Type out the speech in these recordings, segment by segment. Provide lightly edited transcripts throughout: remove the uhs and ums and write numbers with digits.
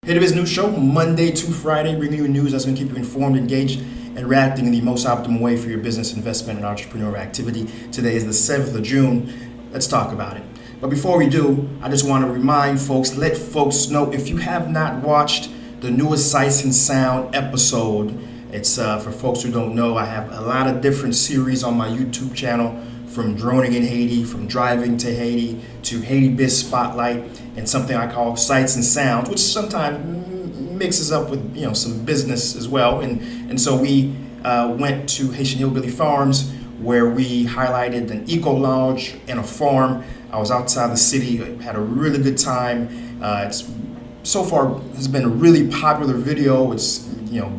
Haiti Biz News Show, Monday to Friday, bringing you news that's going to keep you informed, engaged, and reacting in the most optimal way for your business, investment, and entrepreneurial activity. Today is the 7th of June. Let's talk about it. But before we do, I just want to remind folks, let folks know, if you have not watched the newest Sights and Sound episode, it's for folks who don't know, I have a lot of different series on my YouTube channel, from droning in Haiti, from driving to Haiti, to Haiti Biz Spotlight, and something I call Sights and Sounds, which sometimes mixes up with some business as well. And so we went to Haitian Hillbilly Farms, where we highlighted an eco lounge and a farm. I was outside the city, had a really good time. It's so far has been a really popular video. It's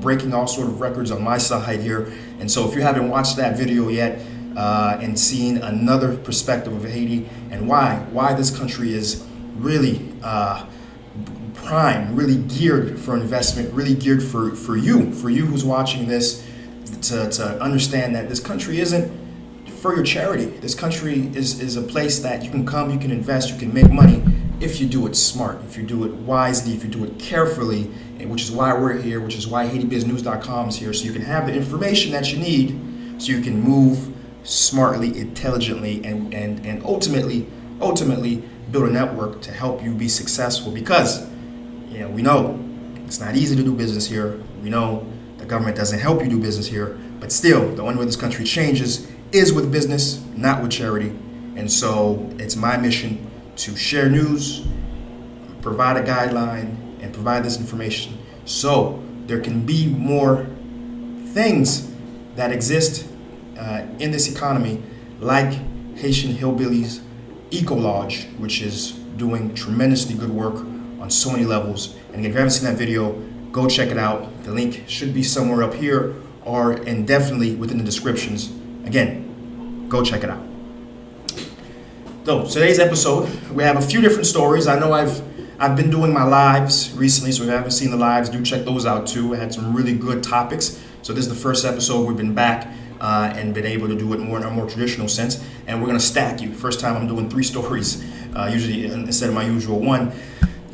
breaking all sort of records on my side here. And so if you haven't watched that video yet, and seen another perspective of Haiti and why this country is really prime, really geared for investment, really geared for you who's watching this, to understand that this country isn't for your charity. This country is a place that you can come, you can invest, you can make money if you do it smart, if you do it wisely, if you do it carefully, which is why we're here, which is why HaitiBizNews.com is here, so you can have the information that you need so you can move smartly, intelligently, and ultimately build a network to help you be successful. Because we know it's not easy to do business here. We know the government doesn't help you do business here, but still, the only way this country changes is with business, not with charity. And so it's my mission to share news, provide a guideline, and provide this information so there can be more things that exist in this economy, like Haitian Hillbillies Eco Lodge, which is doing tremendously good work on so many levels. And if you haven't seen that video, go check it out. The link should be somewhere up here and definitely within the descriptions. Again, go check it out. So today's episode, we have a few different stories. I know I've been doing my lives recently, so if you haven't seen the lives, do check those out too. I had some really good topics. So this is the first episode. We've been back and been able to do it more in a more traditional sense. And we're going to stack you. First time I'm doing 3 stories, usually instead of my usual one.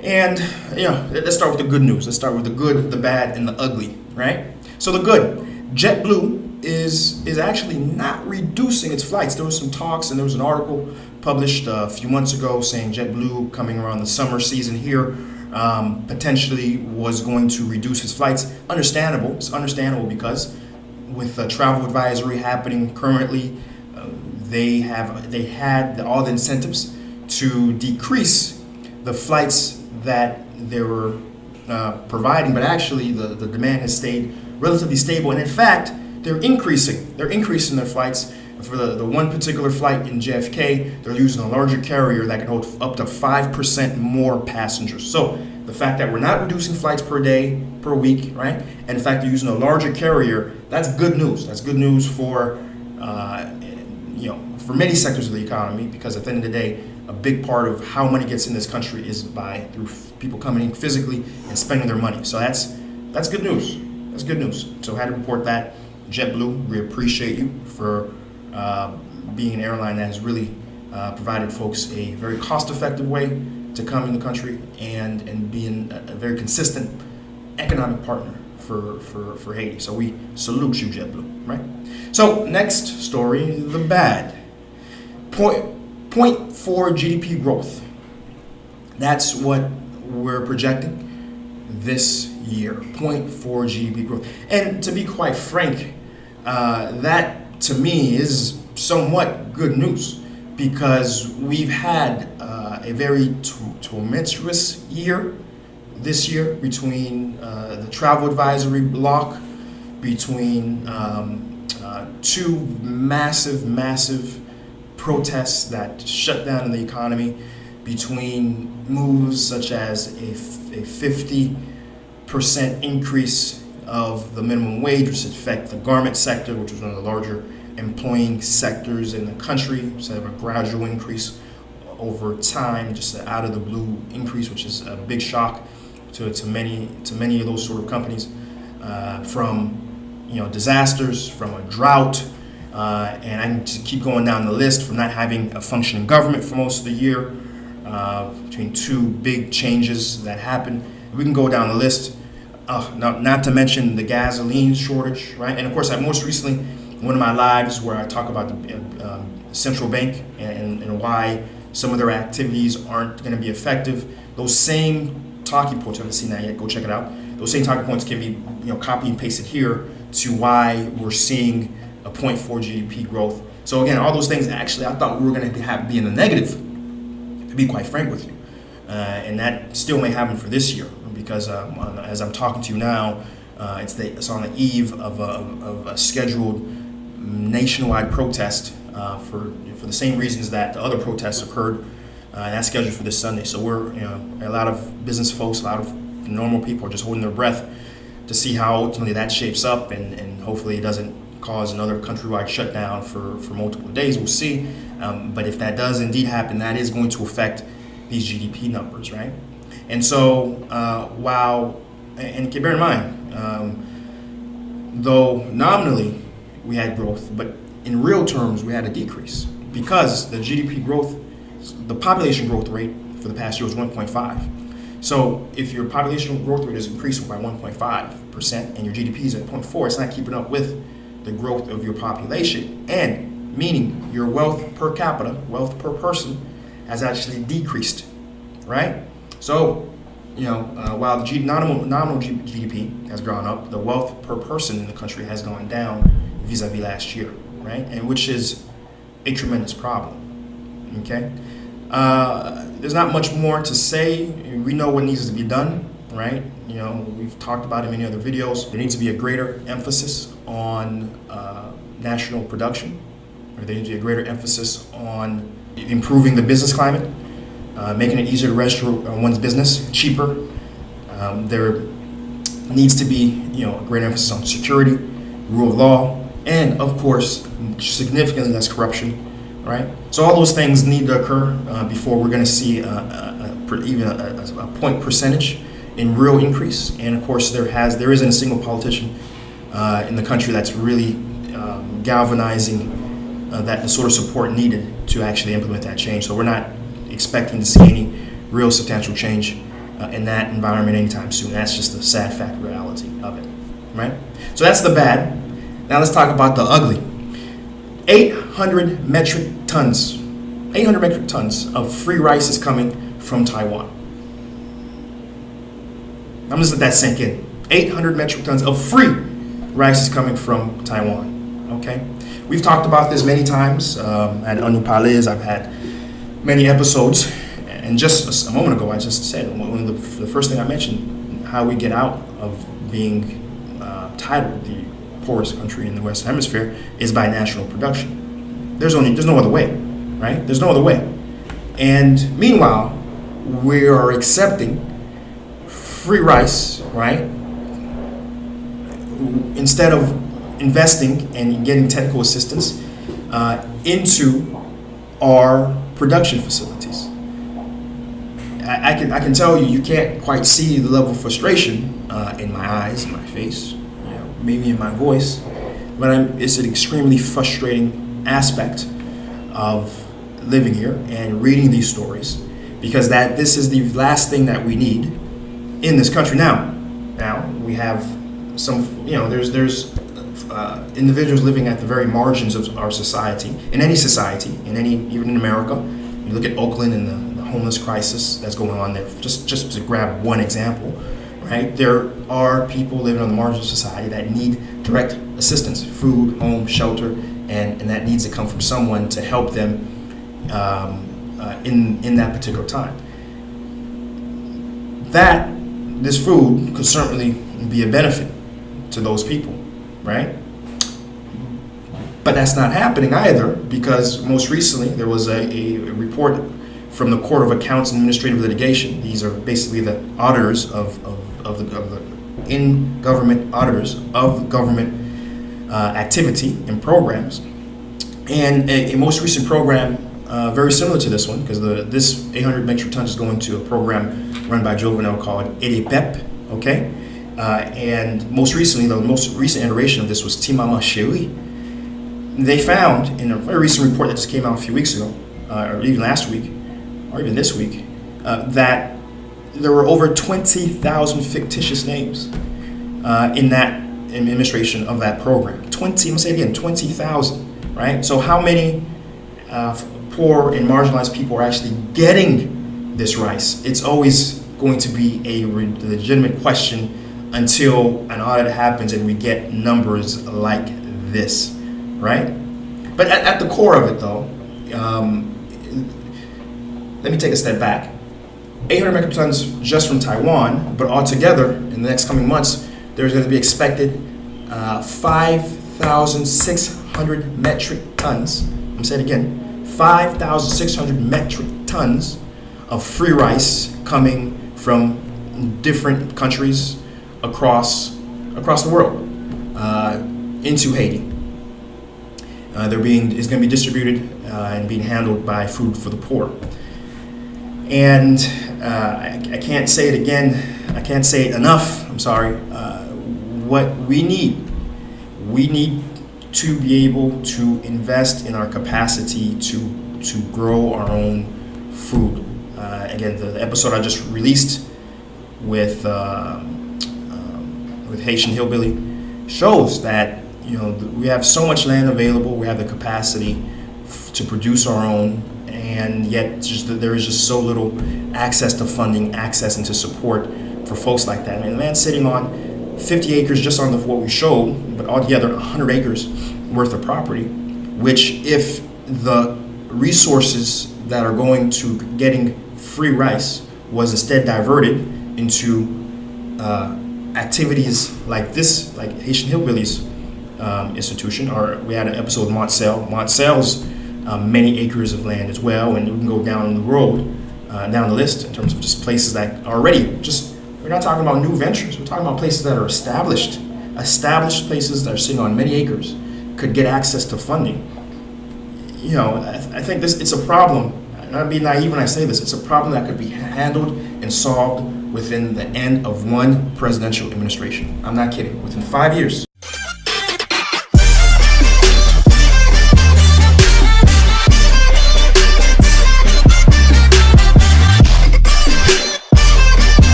And, let's start with the good news. Let's start with the good, the bad, and the ugly, right? So the good, Jetblue is actually not reducing its flights. There was some talks, and there was an article published a few months ago saying Jetblue, coming around the summer season here, potentially was going to reduce its flights. Understandable. It's understandable because with a travel advisory happening currently, they had all the incentives to decrease the flights that they were providing, but actually the demand has stayed relatively stable, and in fact they're increasing their flights. For the one particular flight in JFK, they're using a larger carrier that can hold up to 5% more passengers. So the fact that we're not reducing flights per day, per week, right? And the fact they're using a larger carrier, that's good news. That's good news for for many sectors of the economy, because at the end of the day, a big part of how money gets in this country is through people coming in physically and spending their money. So that's good news. That's good news. So I had to report that. Jetblue, we appreciate you for being an airline that has really provided folks a very cost-effective way to come in the country and being a very consistent economic partner for Haiti. So we salute you, Jetblue, right? So next story, the bad. 0.4 GDP growth. That's what we're projecting this year, 0.4 GDP growth. And to be quite frank, that to me is somewhat good news, because we've had a very tumultuous year this year, between the travel advisory block, between 2 massive protests that shut down the economy, between moves such as a 50% increase of the minimum wage, which affect the garment sector, which was one of the larger employing sectors in the country, instead of a gradual increase over time, just an out of the blue increase, which is a big shock to many of those sort of companies, from disasters, from a drought, and I can just keep going down the list, from not having a functioning government for most of the year, between 2 big changes that happened. We can go down the list. Not to mention the gasoline shortage, right? And of course, most recently, one of my lives where I talk about the central bank and why some of their activities aren't going to be effective. Those same talking points, I haven't seen that yet, go check it out. Those same talking points can be copied and pasted here to why we're seeing a 0.4 GDP growth. So again, all those things actually I thought we were going to be in the negative, to be quite frank with you. And that still may happen for this year because as I'm talking to you now, it's on the eve of a scheduled nationwide protest for the same reasons that the other protests occurred. And that's scheduled for this Sunday. So we're a lot of business folks, a lot of normal people are just holding their breath to see how ultimately that shapes up, and hopefully it doesn't cause another countrywide shutdown for multiple days. We'll see. But if that does indeed happen, that is going to affect these GDP numbers, right? And so and bear in mind, though nominally we had growth, but in real terms we had a decrease because the GDP growth, the population growth rate for the past year was 1.5. So if your population growth rate is increasing by 1.5% and your GDP is at 0.4, it's not keeping up with the growth of your population, and meaning your wealth per capita, wealth per person, has actually decreased, right? So, while the nominal GDP has gone up, the wealth per person in the country has gone down vis-a-vis last year, right? And which is a tremendous problem, okay? There's not much more to say. We know what needs to be done, right? We've talked about it in many other videos. There needs to be a greater emphasis on national production, or there needs to be a greater emphasis on improving the business climate, making it easier to register one's business, cheaper. There needs to be, a greater emphasis on security, rule of law, and of course, significantly less corruption, right? So all those things need to occur before we're going to see even a point percentage in real increase. And of course, there isn't a single politician in the country that's really galvanizing that the sort of support needed to actually implement that change. So we're not expecting to see any real substantial change in that environment anytime soon. That's just the sad fact reality of it, right? So that's the bad. Now let's talk about the ugly. 800 metric tons of free rice is coming from Taiwan. I'm just let that sink in. 800 metric tons of free rice is coming from Taiwan, okay? We've talked about this many times at Anu Palais. I've had many episodes, and just a moment ago I just said, one of the first thing I mentioned, how we get out of being titled the poorest country in the Western Hemisphere is by national production. There's no other way, right? There's no other way. And meanwhile, we are accepting free rice, right? Instead of investing and getting technical assistance into our production facilities. I can tell you can't quite see the level of frustration in my eyes, in my face, maybe in my voice, but it's an extremely frustrating aspect of living here and reading these stories, because this is the last thing that we need in this country. Now we have some, there's individuals living at the very margins of our society, in any society, even in America. You look at Oakland and the homeless crisis that's going on there, just to grab one example, right? There are people living on the margins of society that need direct assistance, food, home, shelter, and that needs to come from someone to help them in that particular time. This food could certainly be a benefit to those people, right? But that's not happening either, because most recently there was a report from the Court of Accounts and Administrative Litigation. These are basically the auditors of the in-government auditors of government activity and programs. And a most recent program very similar to this one, because this 800 metric tons is going to a program run by Jovenel called EDPEP, okay? And most recently, the most recent iteration of this was Timama Chéri. They found in a very recent report that just came out a few weeks ago, or even last week, or even this week, that there were over 20,000 fictitious names in that administration of that program. I'm going to say it again, 20,000, right? So how many poor and marginalized people are actually getting this rice? It's always going to be a legitimate question until an audit happens and we get numbers like this, right? But at the core of it, though, let me take a step back. 800 metric tons just from Taiwan, but altogether in the next coming months, there's going to be expected 5,600 metric tons. I'm saying it again, 5,600 metric tons of free rice coming from different countries across the world into Haiti. It's going to be distributed and being handled by Food for the Poor. And I can't say it again. I can't say it enough. I'm sorry. What we need to be able to invest in our capacity to grow our own food. Again, the episode I just released with Haitian Hillbilly shows that we have so much land available. We have the capacity to produce our own, and yet there is just so little access to funding, access into support for folks like that. I mean, the man's sitting on 50 acres just on what we showed, but altogether 100 acres worth of property, which if the resources that are going to getting free rice was instead diverted into activities like this, like Haitian Hillbillies institution, or we had an episode with Montsel's many acres of land as well, and we can go down the road, down the list in terms of just places that are already we're not talking about new ventures, we're talking about places that are established places that are sitting on many acres, could get access to funding. I think it's a problem. I'm not being naive when I say this. It's a problem that could be handled and solved within the end of one presidential administration. I'm not kidding. Within 5 years.